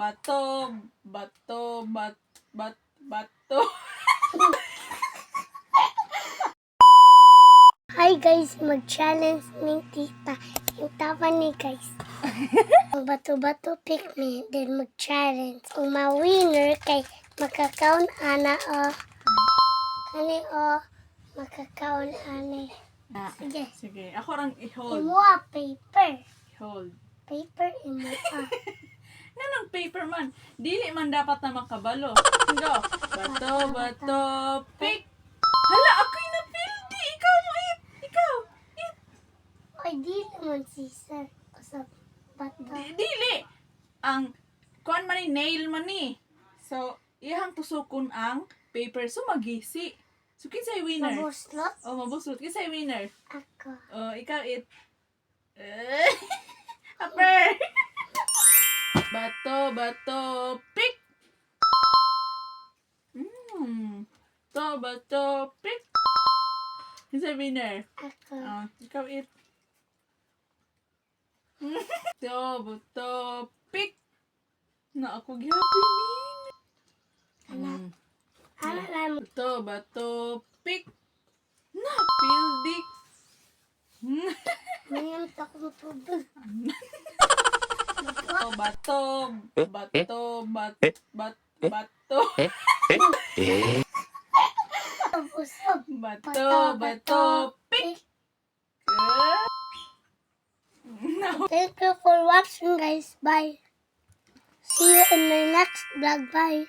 bato, bato, bato. Hi guys, mag-challenge ni tita. Yung tama ni guys. Ang bato-bato pick me, then mag-challenge. Kung ma-winner kay makakaon ana o. Kani o, makakaon ani. Sige. Sige, ako rang i-hold. Imo paper. Hold. Paper imo Nanang paper man. Dili man dapat na makabalo. Go. Bato, bato, pick. Hala, ako'y napildi. Ikaw mo it. Ikaw. It. Ay, di naman si sir. Sa bato. Dili. Ang kuan man ni nail man ni. So, ihang tusukon ang paper. So, magisi. So, kinsay winner? Mabuslot Oh, mabuslot. Kinsay winner? ako. Oh, ikaw it. Upper. Bato, bato, pick. Bato, pick. Kinsay winner? Ako. Oh, ikaw it. Bato, pick. Na ako gihapon ni. Ano lang Bato, pick. Na, pildik. Mayroon akong tubig. Bato, bato. Busog. Bato, pick. No. Thank you for watching guys. Bye. See you in my next vlog. Bye.